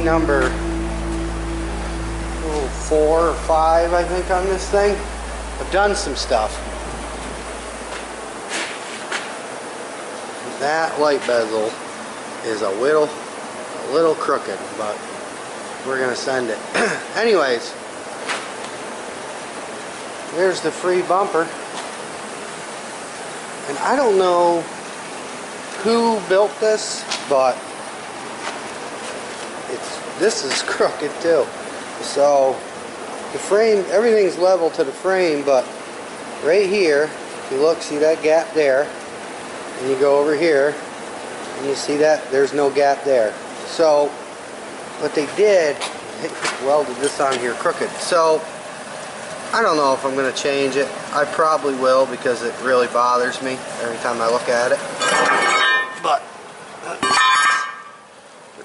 number 4 or 5, I think, on this thing. I've done some stuff. That light bezel is a little crooked, but we're gonna send it. Anyways, there's the free bumper. And I don't know who built this, but this is crooked too. So the frame, everything's level to the frame, but right here, if you look, see that gap there, and you go over here, and you see that there's no gap there. So what they did, they welded this on here crooked. So I don't know if I'm going to change it. I probably will, because it really bothers me every time I look at it. But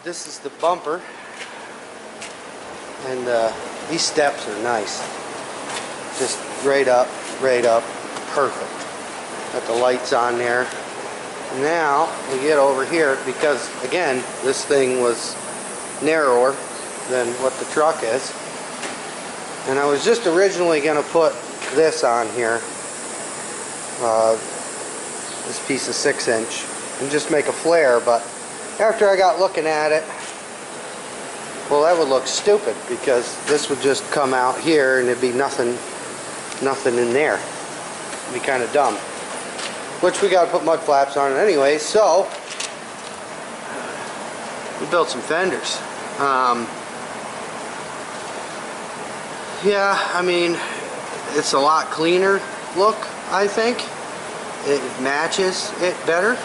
this is the bumper, and these steps are nice. Just right up, perfect. Got the lights on there. Now we get over here, because again, this thing was narrower than what the truck is. And I was just originally going to put this on here, this piece of 6-inch, and just make a flare, but after I got looking at it, well, that would look stupid, because this would just come out here and it'd be nothing in there. It'd be kind of dumb. Which we got to put mud flaps on it anyway, so we built some fenders. Yeah, I mean, it's a lot cleaner look, I think. It matches it better.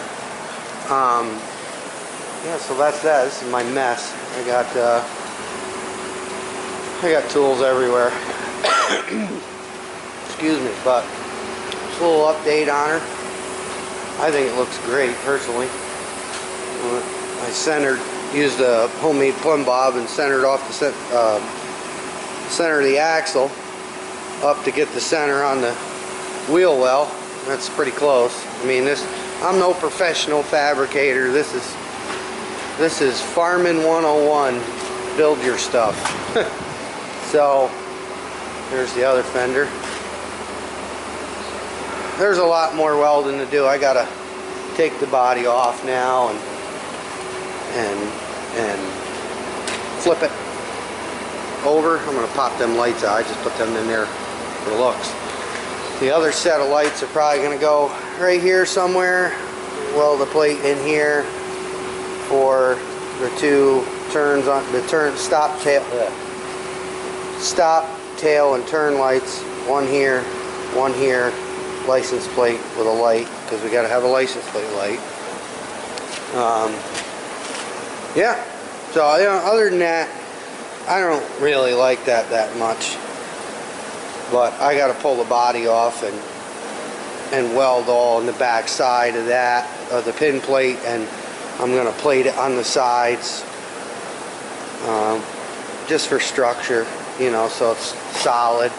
Yeah, so that's that. This is my mess. I got tools everywhere. Excuse me, but just a little update on her. I think it looks great, personally. I used a homemade plumb bob and centered off the center of the axle up to get the center on the wheel well. That's pretty close. I mean, I'm no professional fabricator. This is Farming 101. Build your stuff. So there's the other fender. There's a lot more welding to do. I gotta take the body off now and flip it over. I'm gonna pop them lights out. I just put them in there for looks. The other set of lights are probably gonna go right here somewhere. Weld the plate in here for the 2 turns on the stop, tail, and turn lights. One here, license plate with a light, because we got to have a license plate light. Yeah, so you know, other than that, I don't really like that much, but I got to pull the body off and weld all in the back side of that, of the pin plate, and I'm going to plate it on the sides, just for structure, you know, so it's solid.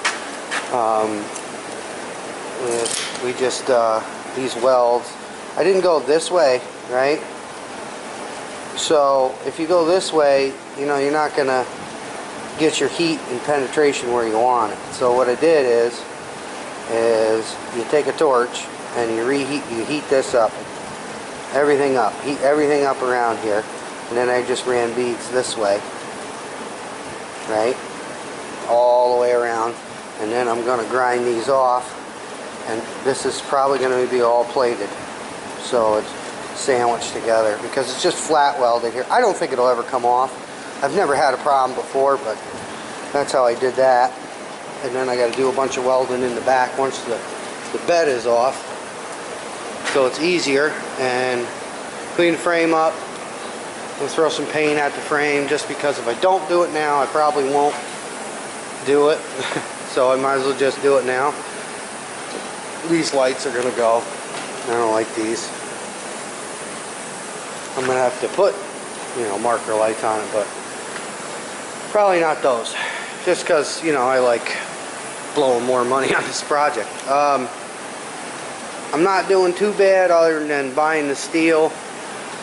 We just, these welds, I didn't go this way, right? So if you go this way, you know, you're not going to get your heat and penetration where you want it. So what I did is you take a torch and you heat this up, everything up, heat everything up around here, and then I just ran beads this way, right, all the way around, and then I'm going to grind these off, and this is probably going to be all plated, so it's sandwiched together, because it's just flat welded here. I don't think it'll ever come off. I've never had a problem before, but that's how I did that. And then I got to do a bunch of welding in the back once the bed is off, so it's easier. And clean the frame up. We'll throw some paint at the frame, just because if I don't do it now, I probably won't do it. So I might as well just do it now. These lights are gonna go. I don't like these. I'm gonna have to put, you know, marker lights on it, but probably not those. Just because, you know, I like blowing more money on this project. I'm not doing too bad other than buying the steel.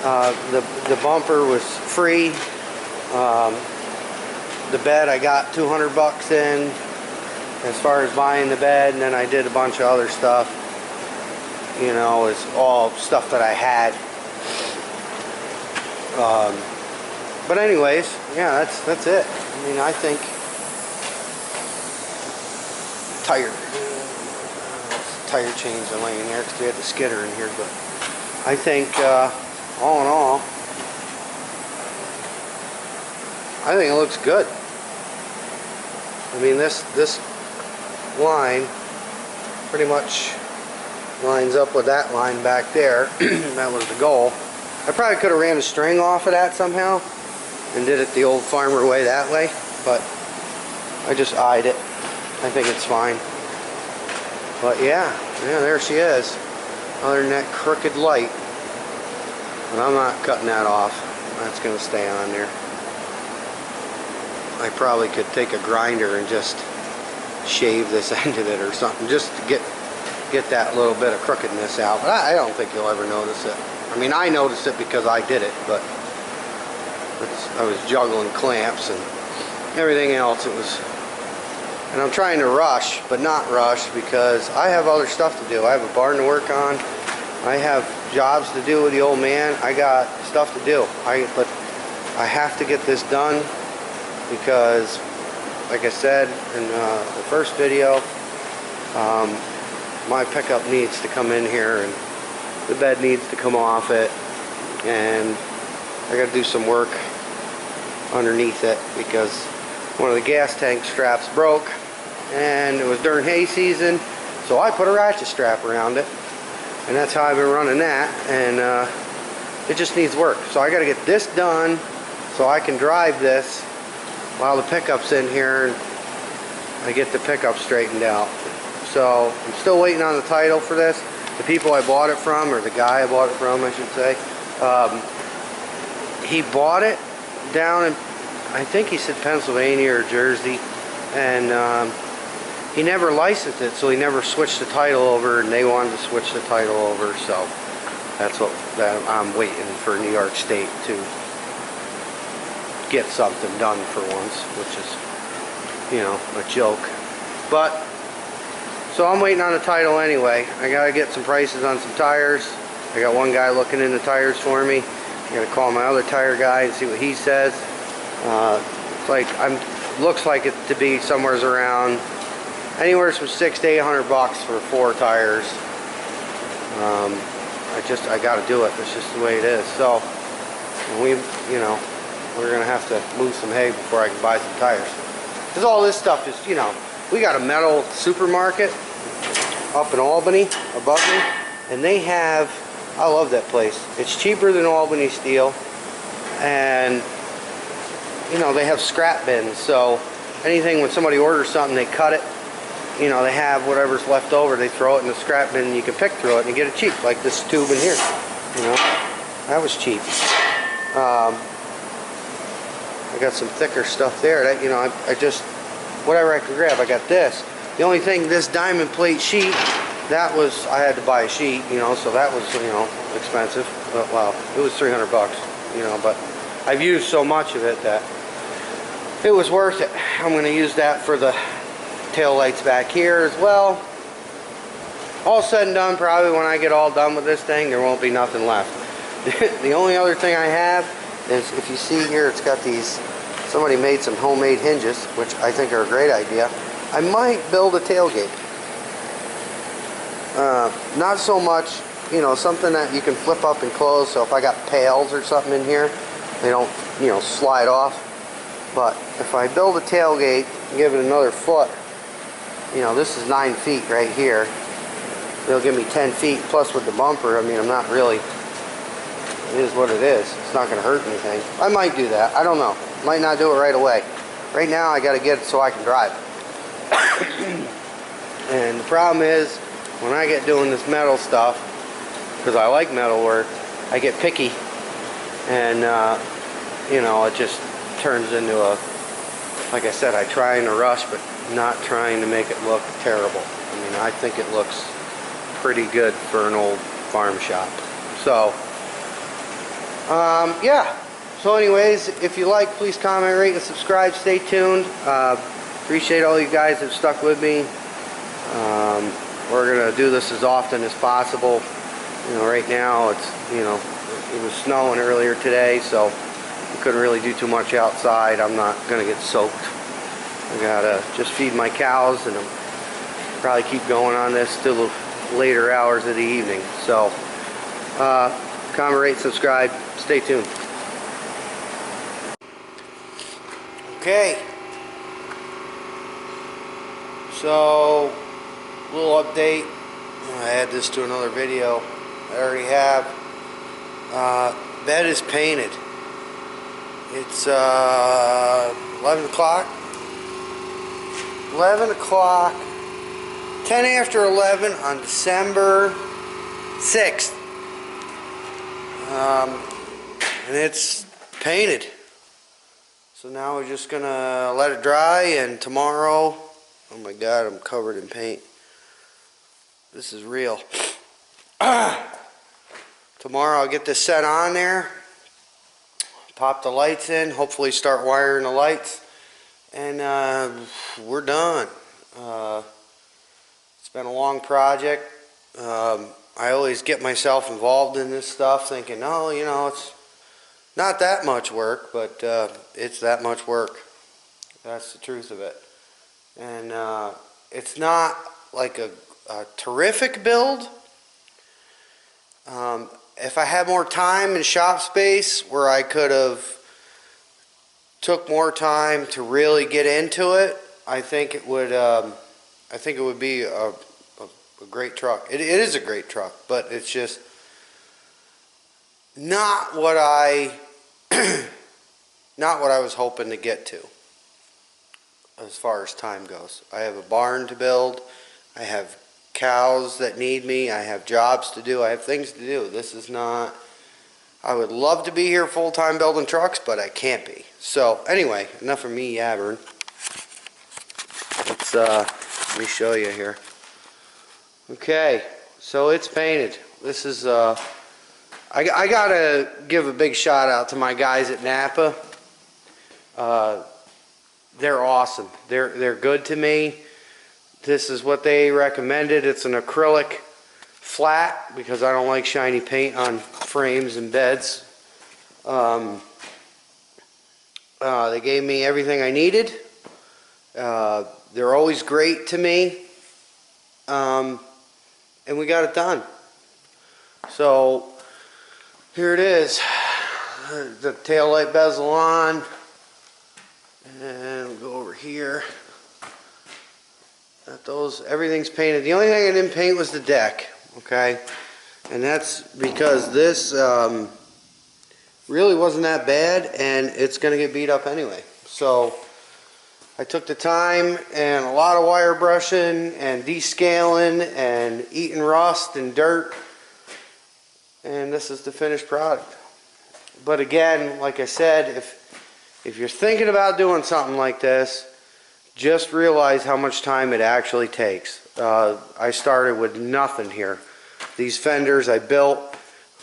The bumper was free, The bed I got 200 bucks in as far as buying the bed, and then I did a bunch of other stuff. You know, it's all stuff that I had. But anyways, yeah, that's it. I mean, I think tire chains are laying there because we had the skidder in here, but I think all in all, I think it looks good. I mean, this line pretty much lines up with that line back there. That was the goal. I probably could have ran a string off of that somehow and did it the old farmer way that way, but I just eyed it. I think it's fine. But yeah, there she is. Other than that crooked light. But I'm not cutting that off. That's going to stay on there. I probably could take a grinder and just shave this end of it or something, just to get that little bit of crookedness out. But I don't think you'll ever notice it. I mean, I noticed it because I did it, but I was juggling clamps and everything else. And I'm trying to rush, but not rush, because I have other stuff to do. I have a barn to work on. I have jobs to do with the old man. I got stuff to do. But I have to get this done because, like I said in the first video, my pickup needs to come in here and the bed needs to come off it, and I got to do some work underneath it because one of the gas tank straps broke, and it was during hay season, so I put a ratchet strap around it, and that's how I've been running that, and it just needs work. So I got to get this done so I can drive this while the pickup's in here and I get the pickup straightened out. So I'm still waiting on the title for this. The people I bought it from, or the guy I bought it from, I should say, he bought it down in, I think he said Pennsylvania or Jersey, and he never licensed it, so he never switched the title over, and they wanted to switch the title over, so that's what I'm waiting for New York State to get something done for once, which is, you know, a joke. But so I'm waiting on the title anyway. I gotta get some prices on some tires. I got one guy looking in the tires for me. I gotta call my other tire guy and see what he says. It's like looks like it to be somewhere around anywhere from $600 to $800 for 4 tires. I gotta do it. That's just the way it is. So we're gonna have to move some hay before I can buy some tires. Because all this stuff is, we got a metal supermarket up in Albany, above me, and they have, I love that place. It's cheaper than Albany Steel, and they have scrap bins, so anything, when somebody orders something, they cut it, they have whatever's left over, they throw it in the scrap bin, and you can pick through it and get it cheap, like this tube in here, that was cheap. I got some thicker stuff there that, I just, whatever I could grab. I got this. The only thing, this diamond plate sheet, that was, I had to buy a sheet, so that was, expensive. Well, it was $300, but I've used so much of it that it was worth it. I'm going to use that for the tail lights back here as well. All said and done, probably when I get all done with this thing, there won't be nothing left. The only other thing I have is, if you see here, it's got these, somebody made some homemade hinges, which I think are a great idea. I might build a tailgate. Not so much, something that you can flip up and close, so if I got pails or something in here, they don't, slide off. But if I build a tailgate and give it another foot, this is 9 feet right here. They'll give me 10 feet, plus with the bumper, I mean, I'm not really, it is what it is. It's not going to hurt anything. I might do that. I don't know. Might not do it right away. Right now, I got to get it so I can drive. And the problem is, when I get doing this metal stuff, because I like metal work, I get picky, and it just turns into a, like I said, I try in a rush, but not trying to make it look terrible. I mean, I think it looks pretty good for an old farm shop. So yeah, So anyways, if you like, please comment, rate, and subscribe. Stay tuned. Appreciate all you guys that have stuck with me. We're going to do this as often as possible. You know, right now it's, you know, it was snowing earlier today, so we couldn't really do too much outside. I'm not going to get soaked. I got to just feed my cows, and I'm probably keep going on this till the later hours of the evening. So, comment, rate, subscribe. Stay tuned. Okay, so little update. I add this to another video. I already have. Bed is painted. It's 11 o'clock. 11 o'clock. 10 after 11 on December 6th. And it's painted. So now we're just gonna let it dry, and tomorrow, oh my God, I'm covered in paint. This is real. Tomorrow I'll get this set on there, pop the lights in, hopefully start wiring the lights, and we're done. It's been a long project. I always get myself involved in this stuff thinking, oh, you know, it's not that much work, but it's that much work. That's the truth of it. And it's not like a terrific build. If I had more time and shop space where I could have took more time to really get into it, I think it would be a great truck. It is a great truck, but it's just not what I was hoping to get to as far as time goes. I have a barn to build. I have cows that need me. I have jobs to do. I have things to do. This is not, I would love to be here full-time building trucks, but I can't be. So anyway, enough of me yabbering. Let's let me show you here. Okay, so it's painted. This is I gotta give a big shout out to my guys at Napa. They're awesome. They're good to me. This is what they recommended. It's an acrylic flat because I don't like shiny paint on frames and beds. They gave me everything I needed. They're always great to me. And we got it done. So here it is. The tail light bezel on. And we'll go over here. Everything's painted. The only thing I didn't paint was the deck, okay? And that's because this really wasn't that bad, and it's going to get beat up anyway. So I took the time and a lot of wire brushing and descaling and eating rust and dirt, and this is the finished product. But again, like I said, if you're thinking about doing something like this, just realize how much time it actually takes. I started with nothing here. These fenders I built,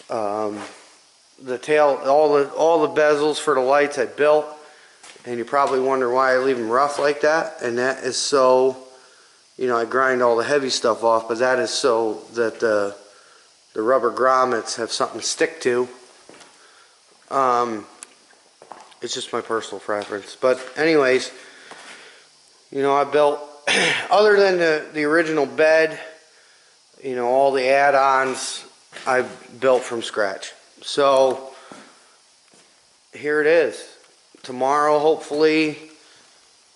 the tail, all the bezels for the lights I built, and you probably wonder why I leave them rough like that. And that is so, you know, I grind all the heavy stuff off, but that is so that the rubber grommets have something to stick to. It's just my personal preference. But anyways, you know, I built, other than the original bed, you know, all the add-ons I built from scratch. So here it is. Tomorrow, hopefully,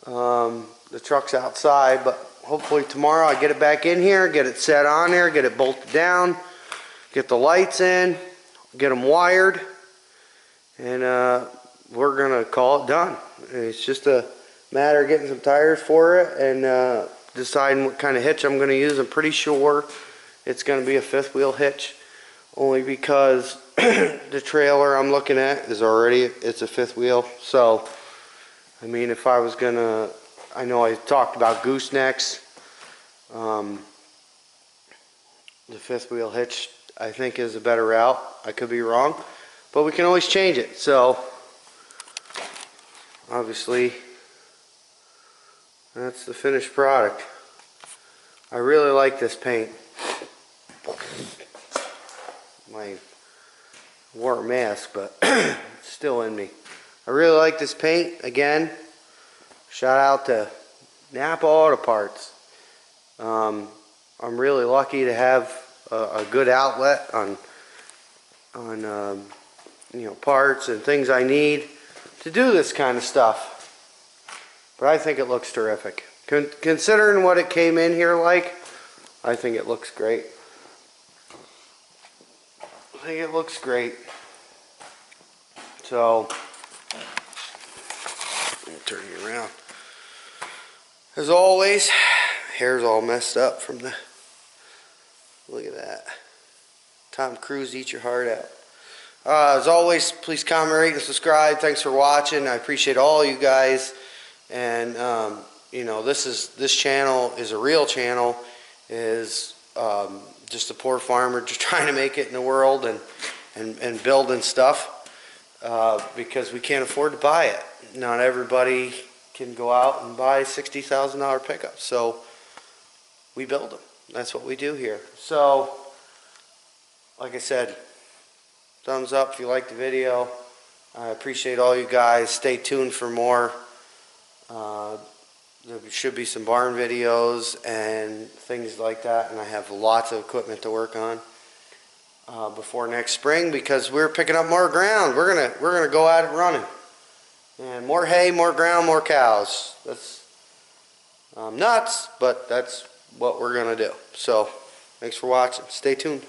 the truck's outside, but hopefully tomorrow I get it back in here, get it set on there, get it bolted down, get the lights in, get them wired, and we're gonna call it done. It's just a matter of getting some tires for it and deciding what kind of hitch I'm going to use. I'm pretty sure it's going to be a fifth wheel hitch, only because the trailer I'm looking at is already, it's a fifth wheel. So I mean, if I was gonna, I know I talked about goosenecks. The fifth wheel hitch I think is a better route. I could be wrong, but we can always change it. So obviously, that's the finished product. I really like this paint. My wore a mask, but it's still in me. I really like this paint. Again, shout out to Napa Auto Parts. I'm really lucky to have a good outlet on you know, parts and things I need to do this kind of stuff. But I think it looks terrific. Considering what it came in here like, I think it looks great. I think it looks great. So, let me turn you around. As always, hair's all messed up from the, look at that. Tom Cruise, eat your heart out. As always, please comment, rate, and subscribe. Thanks for watching. I appreciate all you guys. And you know, this channel is a real channel. Is just a poor farmer just trying to make it in the world and building stuff because we can't afford to buy it. Not everybody can go out and buy $60,000 pickups, so we build them. That's what we do here. So, like I said, thumbs up if you liked the video. I appreciate all you guys. Stay tuned for more. There should be some barn videos and things like that, and I have lots of equipment to work on before next spring because we're picking up more ground. We're gonna go at it running, and more hay, more ground, more cows. That's nuts, but that's what we're gonna do. So, thanks for watching. Stay tuned.